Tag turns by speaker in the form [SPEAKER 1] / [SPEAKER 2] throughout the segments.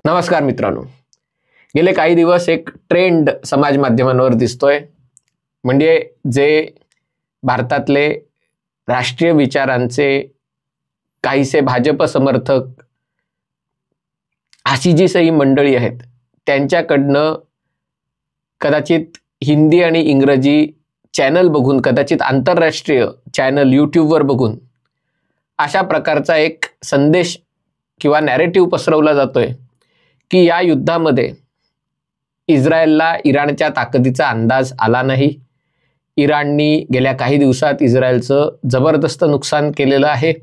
[SPEAKER 1] नमस्कार मित्रांनो, गेले काही दिवस एक ट्रेंड समाज माध्यमांवर दिसतोय, म्हणजे जे भारतातले राष्ट्रीय विचारांचे काहीसे भाजप समर्थक अशी जी सही मंडळी आहेत त्यांच्याकडनं कदाचित हिंदी आणि इंग्रजी चॅनल बघून, कदाचित आंतरराष्ट्रीय चॅनल यूट्यूबवर बघून अशा प्रकारचा एक संदेश किंवा नॅरेटिव्ह पसरवला जातोय की या युद्धामध्ये इस्रायलला इराणच्या ताकदीचा अंदाज आला नाही. इराणनी गेल्या काही दिवसात इस्रायलचं जबरदस्त नुकसान केलेलं आहे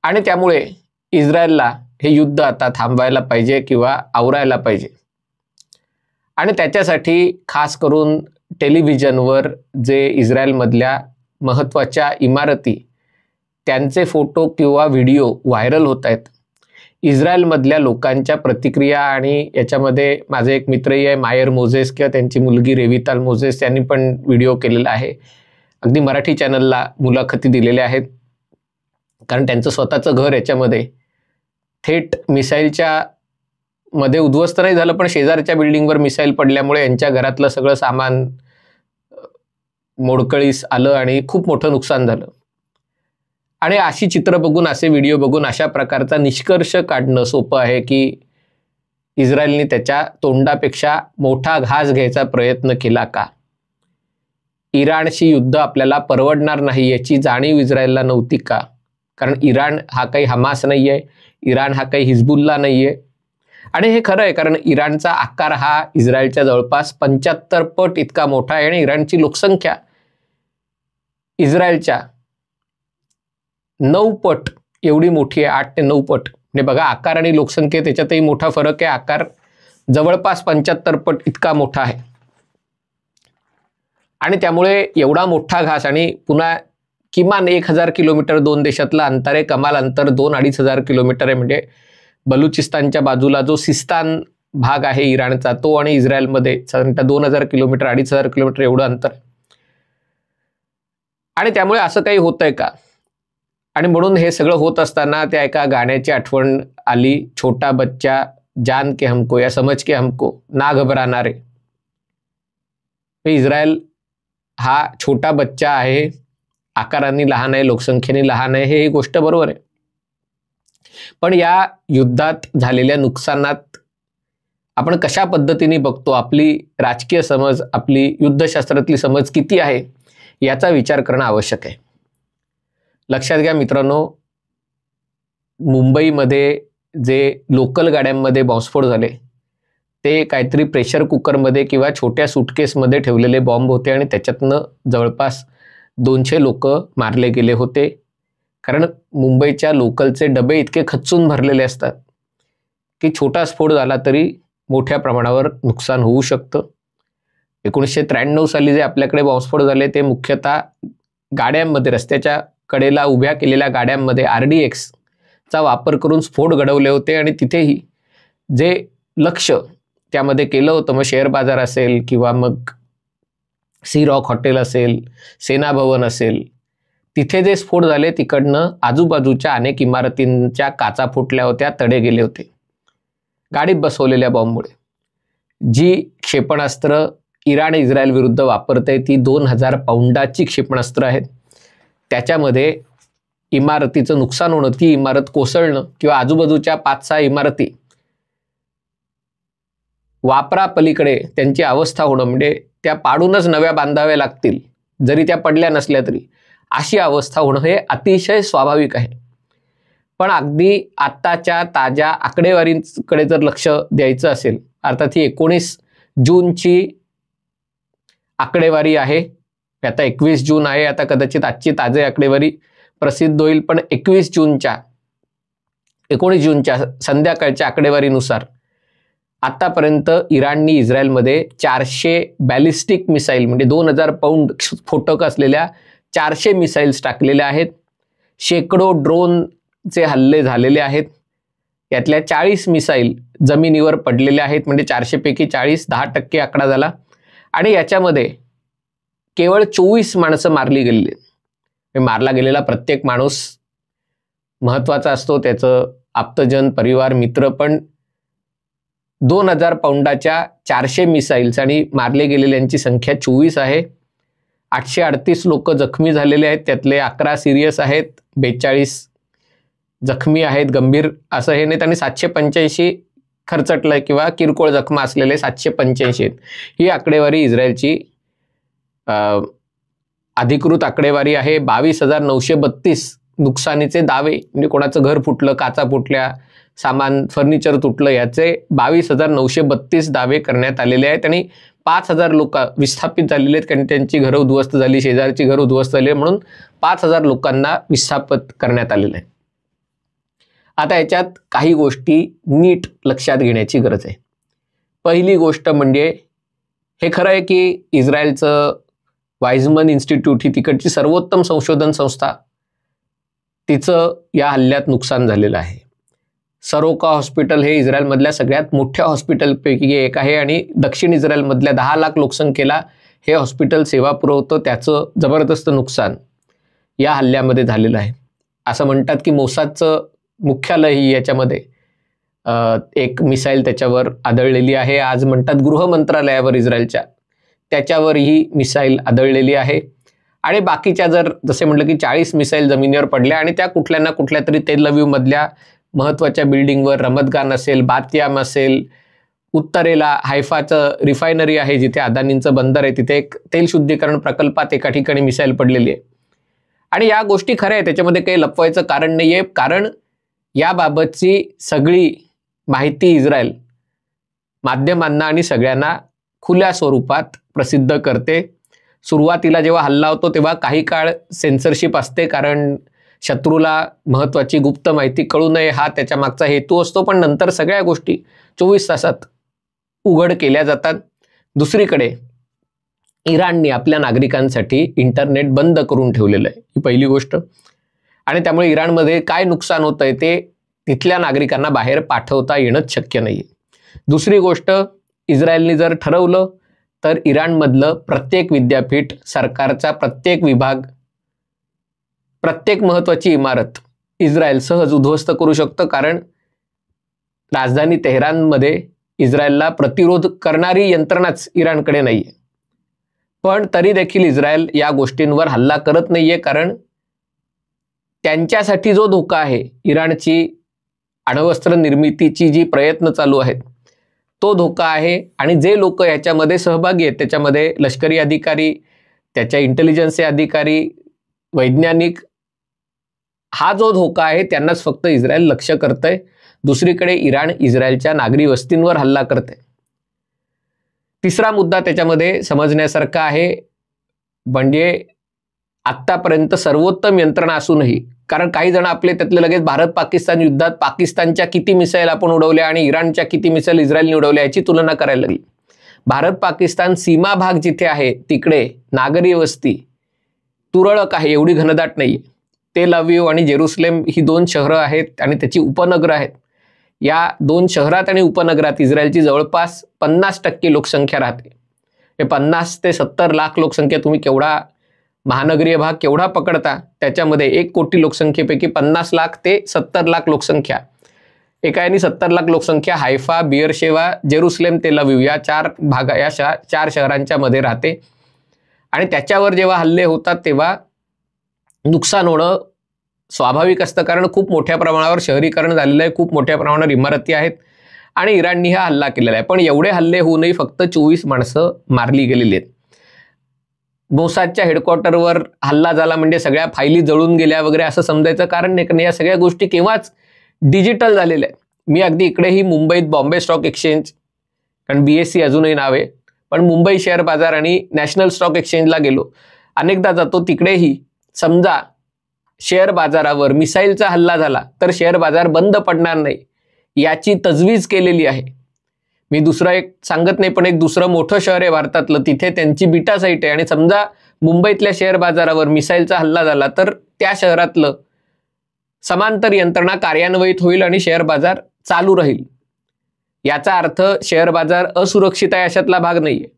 [SPEAKER 1] आणि त्यामुळे इस्रायलला हे युद्ध आता थांबवायला पाहिजे किंवा आवरायला पाहिजे. आणि त्याच्यासाठी खास करून टेलिव्हिजनवर जे इस्रायलमधल्या महत्त्वाच्या इमारती त्यांचे फोटो किंवा व्हिडिओ व्हायरल होत आहेत. इस्रायलमधल्या लोकांच्या प्रतिक्रिया, आणि याच्यामध्ये माझे एक मित्रही आहे मायर मोझेस किंवा त्यांची मुलगी रेविताल मोझेस, यांनी पण व्हिडिओ केलेला आहे. अगदी मराठी चॅनलला मुलाखती दिलेल्या आहेत, कारण त्यांचं स्वतःचं घर याच्यामध्ये थेट मिसाईलच्या मध्ये उद्ध्वस्त नाही झालं, पण शेजारच्या बिल्डिंगवर मिसाईल पडल्यामुळे यांच्या घरातलं सगळं सामान मोडकळीस आलं आणि खूप मोठं नुकसान झालं. आणि अशी चित्र बघून, असे व्हिडिओ बघून अशा प्रकारचा निष्कर्ष काढणं सोपं आहे की इस्रायलने त्याच्या तोंडापेक्षा मोठा घास घ्यायचा प्रयत्न केला का? इराणशी युद्ध आपल्याला परवडणार नाही याची जाणीव इस्रायलला नव्हती का? कारण इराण हा काही हमास नाही आहे, इराण हा काही हिजबुल्ला नाही आहे. आणि हे खरं आहे, कारण इराणचा आकार हा इस्रायलच्या जवळपास 75 पट इतका मोठा आहे आणि इराणची लोकसंख्या इस्रायलच्या 9 पट एवढी मोठी आहे, 8 ते 9 पट. म्हणजे बघा, आकार आणि लोकसंख्येत त्याच्यातही मोठा फरक आहे. आकार जवळपास 75 पट इतका मोठा आहे आणि त्यामुळे एवढा मोठा घास, आणि पुन्हा किमान 1000 किलोमीटर दोन देशातलं अंतर आहे. कमाल अंतर 2-2500 किलोमीटर आहे. म्हणजे बलुचिस्तानच्या बाजूला जो सिस्तान भाग आहे इराणचा, तो आणि इस्रायलमध्ये साधारणतः 2000 किलोमीटर 2500 किलोमीटर एवढं अंतर आहे. आणि त्यामुळे असं काही होतंय का? आणि म्हणून हे सगळं होत असताना त्या एका गाण्याची आठवण आली, छोटा बच्चा जान के हमको या समझ के हमको ना घबराना रे. इस्रायल हा छोटा बच्चा आहे, आकाराने लहान आहे, लोकसंख्येने लहान आहे, ही गोष्ट बरोबर आहे. पण या युद्धात झालेल्या नुकसानात आपण कशा पद्धतीने बघतो, आपली राजकीय समज, आपली युद्धशास्त्रातली समज किती आहे याचा विचार करणं आवश्यक आहे. लक्षात घ्या मित्रांनो, मुंबईमध्ये जे लोकल गाड्यांमध्ये बॉम्बस्फोट झाले ते काहीतरी प्रेशर कुकरमध्ये किंवा छोट्या सुटकेसमध्ये ठेवलेले बॉम्ब होते आणि त्याच्यातनं जवळपास 200 लोक मारले गेले होते. कारण मुंबईच्या लोकलचे डबे इतके खच्चून भरलेले असतात की छोटा स्फोट झाला तरी मोठ्या प्रमाणावर नुकसान होऊ शकतं. 1993 साली जे आपल्याकडे बॉम्बस्फोट झाले ते मुख्यतः गाड्यांमध्ये, रस्त्याच्या कडेला उभ्या केलेल्या गाड्यांमध्ये RDX चा वापर करून स्फोट घडवले होते. आणि तिथेही जे लक्ष त्यामध्ये केलं होतं, मग शेअर बाजार असेल किंवा मग सी रॉक हॉटेल असेल, सेना भवन असेल, तिथे जे स्फोट झाले तिकडनं आजूबाजूच्या अनेक इमारतींच्या काचा फुटल्या होत्या, तडे गेले होते गाडीत बसवलेल्या बॉम्बमुळे. जी क्षेपणास्त्र इराण इस्रायल विरुद्ध वापरते ती 2000 पाऊंडाची क्षेपणास्त्र आहेत. त्याच्यामध्ये इमारतीचं नुकसान होणं, ती इमारत कोसळणं किंवा आजूबाजूच्या 5-6 इमारती वापरापलीकडे त्यांची अवस्था होणं, म्हणजे त्या पाडूनच नव्या बांधाव्या लागतील जरी त्या पडल्या नसल्या तरी, अशी अवस्था होणं हे अतिशय स्वाभाविक आहे. पण अगदी आत्ताच्या ताज्या आकडेवारीकडे जर लक्ष द्यायचं असेल, अर्थात ही 19 जूनची आकडेवारी आहे. आता 21 जून आहे, आता कदाचित आजची ताजी आकडेवारी प्रसिद्ध होईल, पण 19 जूनच्या संध्याकाळच्या आकडेवारीनुसार आतापर्यंत इराणनी इस्रायलमध्ये 400 बॅलिस्टिक मिसाईल, म्हणजे 2000 पाऊंड स्फोटक असलेल्या 400 मिसाईल्स टाकलेल्या आहेत. शेकडो ड्रोनचे हल्ले झालेले आहेत. यातल्या 40 मिसाईल जमिनीवर पडलेल्या आहेत, म्हणजे 400 पैकी 40, 10% आकडा झाला. आणि याच्यामध्ये केवळ 24 माणसं मारली गेलेली आहेत. मारला गेलेला प्रत्येक माणूस महत्वाचा असतो, त्याचं आप्तजन, परिवार, मित्र, पण 2000 पाऊंडाच्या 400 मिसाईल्स आणि मारले गेलेल्यांची संख्या 24 आहे. 838 लोक जखमी झालेले आहेत, त्यातले 11 सिरियस आहेत, 42 जखमी आहेत, गंभीर असं हे नाही. आणि 785 खरचटलंय किंवा किरकोळ जखमा असलेले 785 आहेत. ही आकडेवारी इस्रायलची अधिकृत आकडेवारी आहे. 22,932 नुकसानीचे दावे, म्हणजे कोणाचं घर फुटलं, काचा फुटल्या, सामान फर्निचर तुटलं, याचे 22,932 दावे करण्यात आलेले आहेत. आणि 5,000 लोक विस्थापित झालेले आहेत, कारण त्यांची घरं उद्ध्वस्त झाली, शेजारची घरं उद्ध्वस्त झाली, म्हणून 5,000 लोकांना विस्थापित करण्यात आलेलं आहे. आता याच्यात काही गोष्टी नीट लक्षात घेण्याची गरज आहे. पहिली गोष्ट म्हणजे हे खरं आहे की इस्रायलचं वाइझमन इन्स्टिट्यूट ही तिकडची सर्वोत्तम संशोधन संस्था, तिचं या हल्ल्यात नुकसान झालेलं आहे. सरोका हॉस्पिटल हे इस्रायलमधल्या सगळ्यात मोठ्या हॉस्पिटलपैकी एक आहे आणि दक्षिण इस्रायलमधल्या 10 लाख लोकसंख्येला हे हॉस्पिटल सेवा पुरवतं. त्याचं जबरदस्त नुकसान या हल्ल्यामध्ये झालेलं आहे. असं म्हणतात की मोसादचं मुख्यालय ही याच्यामध्ये एक मिसाईल त्याच्यावर आदळलेली आहे. आज म्हणतात गृह मंत्रालयावर इस्रायलच्या, त्याच्यावर ही मिसाईल आदळलेली आहे. आणि बाकीच्या जसे म्हटलं की 40 मिसाईल जमिनीवर पडल्या आणि त्या कुठल्या ना कुठल्या तरी तेल अवीव मधल्या महत्त्वाच्या बिल्डिंगवर, रमतगान असेल, बातयाम असेल, उत्तरेला हायफाचं रिफायनरी आहे जिथे अदानींचं बंदर आहे, तिथे एक तेल शुद्धीकरण प्रकल्पात एका ठिकाणी मिसाईल पडलेली आहे. आणि या गोष्टी खऱ्या आहे, त्याच्यामध्ये काही लपवायचं कारण नाही आहे, कारण याबाबतची सगळी माहिती इस्रायल माध्यमांना आणि सगळ्यांना खुल्या स्वरूपात प्रसिद्ध करते. सुरुवातीला जेव्हा हल्ला होतो तेव्हा काही काळ सेन्सरशिप असते, कारण शत्रूला महत्त्वाची गुप्त माहिती कळू नये हा त्याच्या मागचा हेतू असतो. पण नंतर सगळ्या गोष्टी 24 तासात उघड केल्या जातात. दुसरीकडे इराणने आपल्या नागरिकांसाठी इंटरनेट बंद करून ठेवलेलं आहे, ही पहिली गोष्ट. आणि त्यामुळे इराणमध्ये काय नुकसान होत आहे ते तिथल्या नागरिकांना बाहेर पाठवता येणंच शक्य नाही. दुसरी गोष्ट, इस्रायलने जर ठरवलं तर इराणमधलं प्रत्येक विद्यापीठ, सरकारचा प्रत्येक विभाग, प्रत्येक महत्त्वाची इमारत इस्रायल सहज उद्ध्वस्त करू शकतं, कारण राजधानी तेहरानमध्ये इस्रायलला प्रतिरोध करणारी यंत्रणाच इराणकडे नाही आहे. पण तरी देखील इस्रायल या गोष्टींवर हल्ला करत नाही आहे, कारण त्यांच्यासाठी जो धोका आहे, इराणची अण्वस्त्र निर्मितीची जी प्रयत्न चालू आहेत, तो धोका आहे. आणि जे लोक याच्यामध्ये सहभागी आहेत, त्याच्यामध्ये लष्करी अधिकारी, त्याच्या इंटेलिजन्सचे अधिकारी, वैज्ञानिक, हा जो धोका आहे त्यांनाच फक्त इस्रायल लक्ष्य करतंय. दुसरीकडे इराण इस्रायलच्या नागरी वस्तींवर हल्ला करते. तिसरा मुद्दा त्याच्यामध्ये समजण्यासारखा आहे, म्हणजे आत्तापर्यंत सर्वोत्तम यंत्रणा असूनही, कारण काही जण आपले त्यातले लगेच भारत पाकिस्तान युद्धात पाकिस्तानच्या किती मिसाईल आपण उडवल्या आणि इराणच्या किती मिसाईल इस्रायलने उडवल्या याची तुलना करायला लागली. भारत पाकिस्तान सीमा भाग जिथे आहे तिकडे नागरी वस्ती तुरळक आहे, एवढी घनदाट नाही. तेल अवीव आणि जेरुसलेम ही 2 शहरं आहेत आणि त्याची उपनगरं आहेत. या 2 शहरात आणि उपनगरात इस्रायलची जवळपास 50% लोकसंख्या राहते. हे 50 ते 70 लाख लोकसंख्या, तुम्ही केवढा महानगरीय भाग केवढा पकडता, त्याच्यामध्ये 1 कोटी लोकसंख्येपैकी 50 लाख ते 70 लाख लोकसंख्या, एका यानी 70 लाख लोकसंख्या हायफा, बिअरशेवा, जेरुसलेम, तेल अवीव या 4 शहरांच्या मध्ये राहते. आणि त्याच्यावर जेव्हा हल्ले होतात तेव्हा नुकसान होणं स्वाभाविक असतं, कारण खूप मोठ्या प्रमाणावर शहरीकरण झालेलं आहे, खूप मोठ्या प्रमाणावर इमारती आहेत आणि इराणनी हा हल्ला केलेला आहे. पण एवढे हल्ले होऊनही फक्त 24 माणसं मारली गेलेली आहेत. मोसादच्या हेडक्वार्टरवर हल्ला झाला म्हणजे सगळ्या फायली जळून गेल्या वगैरे असं समजायचं कारण नाही, कारण या सगळ्या गोष्टी केव्हाच डिजिटल झालेल्या आहेत. मी अगदी इकडेही मुंबईत बॉम्बे स्टॉक एक्सचेंज, कारण BSE अजूनही नाव आहे, पण मुंबई शेअर बाजार आणि नॅशनल स्टॉक एक्सचेंजला गेलो, अनेकदा जातो, तिकडेही समजा शेअर बाजारावर मिसाईलचा हल्ला झाला तर शेअर बाजार बंद पडणार नाही याची तजवीज केलेली आहे. मी दुसरं एक सांगत नाही, पण एक दुसरं मोठं शहर आहे भारतातलं, तिथे त्यांची बीटा साईट आहे आणि समजा मुंबईतल्या शेअर बाजारावर मिसाईलचा हल्ला झाला तर त्या शहरातलं समांतर यंत्रणा कार्यान्वित होईल आणि शेअर बाजार चालू राहील. याचा अर्थ शेअर बाजार असुरक्षित आहे अशातला भाग नाहीये,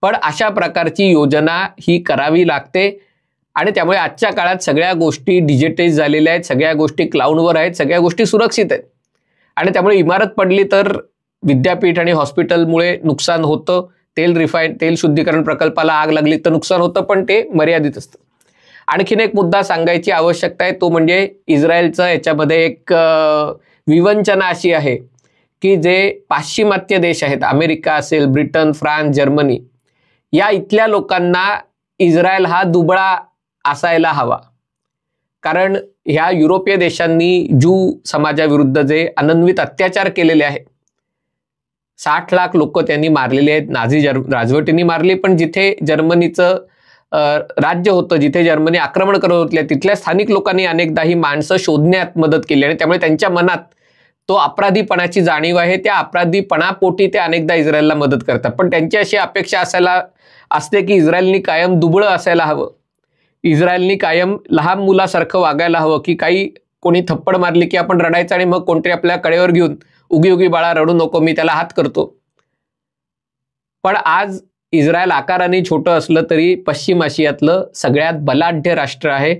[SPEAKER 1] पण अशा प्रकारची योजना ही करावी लागते आणि त्यामुळे आजच्या काळात सगळ्या गोष्टी डिजिटाइज झालेल्या आहेत, सगळ्या गोष्टी क्लाउडवर आहेत, सगळ्या गोष्टी सुरक्षित आहेत आणि त्यामुळे इमारत पडली तर विद्यापीठ आणि हॉस्पिटलमुळे नुकसान होतं, तेल शुद्धीकरण प्रकल्पाला आग लागली तर नुकसान होतं, पण ते मर्यादित असतं. आणखीन एक मुद्दा सांगायची आवश्यकता आहे, तो म्हणजे इस्रायलचं याच्यामध्ये एक विवंचना अशी आहे की जे पाश्चिमात्य देश आहेत, अमेरिका असेल, ब्रिटन, फ्रान्स, जर्मनी, या इथल्या लोकांना इस्रायल हा दुबळा असायला हवा. कारण ह्या युरोपीय देशांनी ज्यू समाजाविरुद्ध जे अनन्वित अत्याचार केलेले आहेत, 60 लाख लोक त्यांनी मारलेले आहेत. नाझी राजवटींनी मारली, पण जिथे जर्मनीचं राज्य होतं, जिथे जर्मनी आक्रमण करत होते, तिथल्या स्थानिक लोकांनी अनेकदा ही माणसं शोधण्यात मदत केली आणि त्यामुळे त्यांच्या मनात तो अपराधीपणाची जाणीव आहे. त्या अपराधीपणापोटी ते अनेकदा इस्रायलला मदत करतात. पण त्यांची अशी अपेक्षा असते की इस्रायलनी कायम दुबळं असायला हवं, इस्रायलनी कायम लहान मुलासारखं वागायला हवं, की काही कोणी थप्पड मारली की आपण रडायचं आणि मग कोणतरी आपल्या कडेवर घेऊन उगी उगी बाळा रडू नको, मी त्याला हात करतो. पण आज इस्रायल आकाराने छोटं असलं तरी पश्चिम आशियातलं सगळ्यात बलाढ्य राष्ट्र आहे.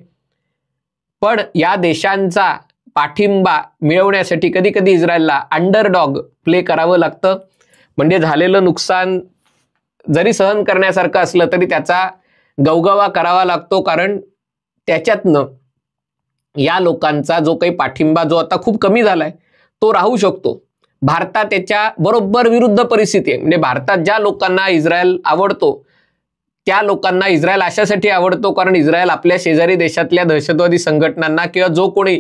[SPEAKER 1] पण या देशांचा पाठिंबा मिळवण्यासाठी कधी कधी इस्रायलला अंडरडॉग प्ले करावं लागतं. म्हणजे झालेलं नुकसान जरी सहन करण्यासारखं असलं तरी त्याचा गवगवा करावा लागतो, कारण त्याच्यातनं या लोकांचा जो काही पाठिंबा जो आता खूप कमी झालाय तो राहू शकतो. भारतात त्याच्या बरोबर विरुद्ध परिस्थिती आहे. म्हणजे भारतात ज्या लोकांना इस्रायल आवडतो त्या लोकांना इस्रायल अशासाठी आवडतो कारण इस्रायल आपल्या शेजारी देशातल्या दहशतवादी संघटनांना किंवा जो कोणी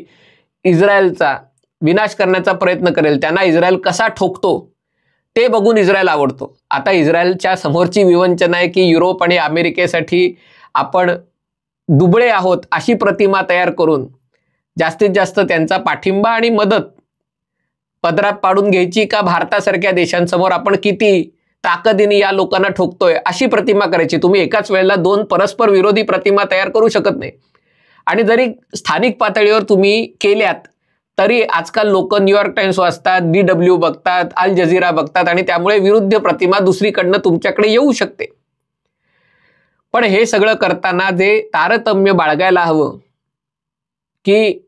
[SPEAKER 1] इस्रायलचा विनाश करण्याचा प्रयत्न करेल त्यांना इस्रायल कसा ठोकतो ते बघून इस्रायल आवडतो. आता इस्रायलच्या समोरची विवंचना आहे की युरोप आणि अमेरिकेसाठी आपण दुबळे आहोत अशी प्रतिमा तयार करून जास्तीत जास्त त्यांचा पाठिंबा आणि मदत पदरात पाडून घ्यायची का भारतासारख्या देशांसमोर आपण किती ताकदीने या लोकांना ठोकतोय अशी प्रतिमा करायची. तुम्ही एकाच वेळेला दोन परस्पर विरोधी प्रतिमा तयार करू शकत नाही. आणि जरी स्थानिक पातळीवर तुम्ही केल्यात तरी आजकाल लोक न्यूयॉर्क टाइम्स वाचतात, DW बघतात, अल जझीरा बघतात आणि त्यामुळे विरुद्ध प्रतिमा दुसरीकडनं तुमच्याकडे येऊ शकते. पण हे सगळं करताना जे तारतम्य बाळगायला हवं की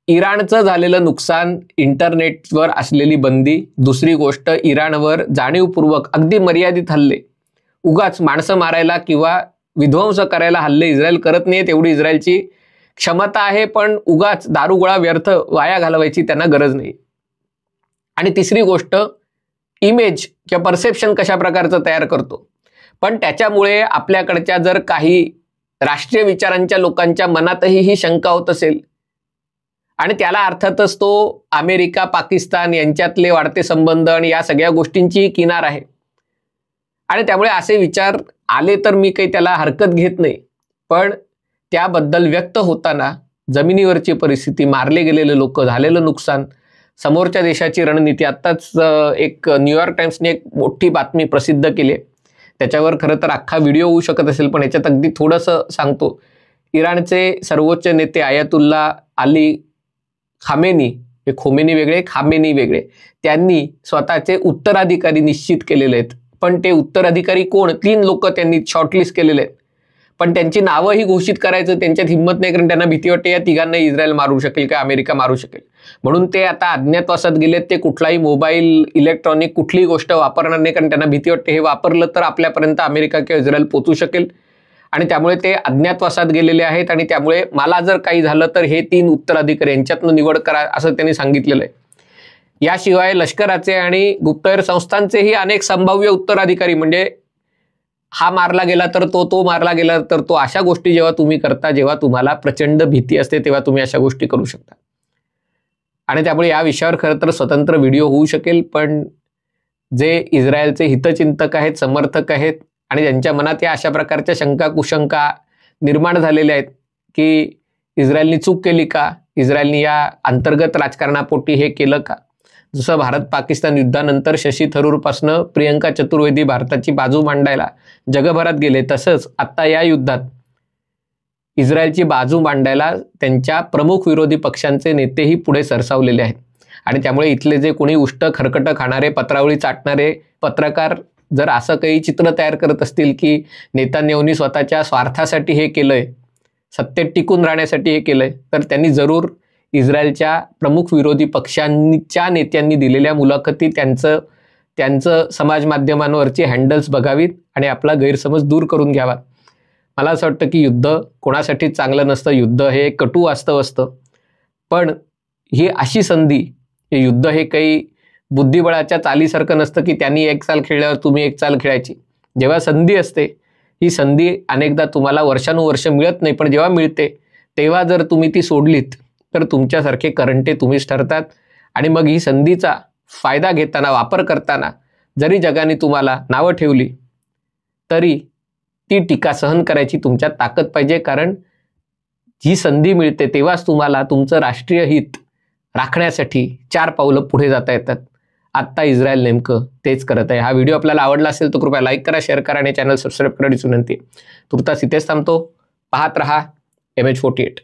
[SPEAKER 1] इराणचं झालेलं नुकसान, इंटरनेटवर असलेली बंदी, दुसरी गोष्ट इराणवर जाणीवपूर्वक अगदी मर्यादित हल्ले, उगाच माणसं मारायला किंवा विध्वंस करायला हल्ले इस्रायल करत नाही, तेवढी इस्रायलची क्षमता आहे, पण उगाच दारुगोळा व्यर्थ वाया घालवायची त्यांना गरज नाही. आणि तिसरी गोष्ट इमेज किंवा परसेप्शन कशा प्रकारचं तयार करतो. पण त्याच्यामुळे आपल्याकडच्या जर काही राष्ट्रीय विचारांच्या लोकांच्या मनातही ही शंका होत असेल आणि त्याला अर्थातच तो अमेरिका पाकिस्तान यांच्यातले वाढते संबंध आणि या सगळ्या गोष्टींची किनार आहे आणि त्यामुळे असे विचार आले तर मी काही त्याला हरकत घेत नाही. पण त्याबद्दल व्यक्त होताना जमिनीवरची परिस्थिती, मारले गेलेले लोक, झालेलं नुकसान, समोरच्या देशाची रणनीती, आत्ताच एक न्यूयॉर्क टाइम्सने एक मोठी बातमी प्रसिद्ध केली आहे, त्याच्यावर खरं तर अख्खा व्हिडिओ होऊ शकत असेल पण याच्यात अगदी थोडंसं सांगतो. इराणचे सर्वोच्च नेते आयातुल्ला अली खामेनी, हे खोमेनी वेगळे, खामेनी वेगळे, त्यांनी स्वतःचे उत्तराधिकारी निश्चित केलेले आहेत. पण ते उत्तराधिकारी कोण, 3 लोक त्यांनी शॉर्टलिस्ट केलेले आहेत, पण त्यांची नावंही घोषित करायचं त्यांच्यात हिंमत नाही, कारण त्यांना भीती वाटते या तिघांना इस्रायल मारू शकेल का अमेरिका मारू शकेल. म्हणून ते आता अज्ञातवासात गेलेत. ते कुठलाही मोबाईल, इलेक्ट्रॉनिक कुठलीही गोष्ट वापरणार नाही, कारण त्यांना भीती वाटते हे वापरलं तर आपल्यापर्यंत अमेरिका किंवा इस्रायल पोचू शकेल आणि त्यामुळे ते अज्ञातवासात गेलेले आहेत. आणि त्यामुळे मला जर काही झालं तर हे 3 उत्तराधिकारी यांच्यातनं निवड करा असं त्यांनी सांगितलेलं आहे. याशिवाय लष्कराचे आणि गुप्तहेर संस्थांचेही अनेक संभाव्य उत्तराधिकारी, म्हणजे हा मारला गेला तर तो मारला गेला तर तो, अशा गोष्टी जेव्हा तुम्ही करता, जेव्हा तुम्हाला प्रचंड भीती असते तेव्हा तुम्ही अशा गोष्टी करू शकता. आणि त्यामुळे या विषयावर खरं तर स्वतंत्र व्हिडिओ होऊ शकेल. पण जे इस्रायलचे हितचिंतक आहेत, समर्थक आहेत आणि ज्यांच्या मनात या अशा प्रकारच्या शंका कुशंका निर्माण झालेल्या आहेत की इस्रायलनी चूक केली का, इस्रायलनी या अंतर्गत राजकारणापोटी हे केलं का, जसं भारत पाकिस्तान युद्धानंतर शशी थरूरपासनं प्रियंका चतुर्वेदी भारताची बाजू मांडायला जगभरात गेले, तसंच आता या युद्धात इस्रायलची बाजू मांडायला त्यांच्या प्रमुख विरोधी पक्षांचे नेतेही पुढे सरसावलेले आहेत. आणि त्यामुळे इथले जे कोणी उष्ट खरकटं खाणारे, पत्रावळी चाटणारे पत्रकार जर असं काही चित्र तयार करत असतील की नेतान्याहूंनी स्वतःच्या स्वार्थासाठी हे केलंय, सत्तेत टिकून राहण्यासाठी हे केलंय, तर त्यांनी जरूर इस्रायलच्या प्रमुख विरोधी पक्षांच्या नेत्यांनी दिलेल्या मुलाखती त्यांचं समाज माध्यमांवरची हँडल्स बघावीत आणि आपला गैरसमज दूर करून घ्यावा. मला असं वाटतं की युद्ध कोणासाठी चांगलं नसतं. युद्ध हे कटू वास्तव असतं, पण ही अशी संधी, हे युद्ध हे काही बुद्धिबळाच्या चालीसारखं नसतं की त्यांनी एक चाल खेळल्यावर तुम्ही एक चाल खेळायची. जेव्हा संधी असते, ही संधी अनेकदा तुम्हाला वर्षानुवर्ष मिळत नाही, पण जेव्हा मिळते तेव्हा जर तुम्ही ती सोडलीत तर तुमच्यासारखे करंटे तुम्हीच ठरतात. आणि मग ही संधीचा फायदा घेताना, वापर करताना जरी जगाने तुम्हाला नावं ठेवली तरी ती टीका सहन करायची तुमच्यात ताकद पाहिजे. कारण जी संधी मिळते तेव्हाच तुम्हाला तुमचं राष्ट्रीय हित राखण्यासाठी 4 पावलं पुढे जाता येतात. आत्ता इस्रायल नेमकं तेच करत आहे. हा व्हिडिओ आपल्याला आवडला असेल तर कृपया लाईक करा, शेअर करा आणि चॅनल सबस्क्राईब करण्याची विनंती. तुर्तास इथेच थांबतो. पाहत रहा MH48.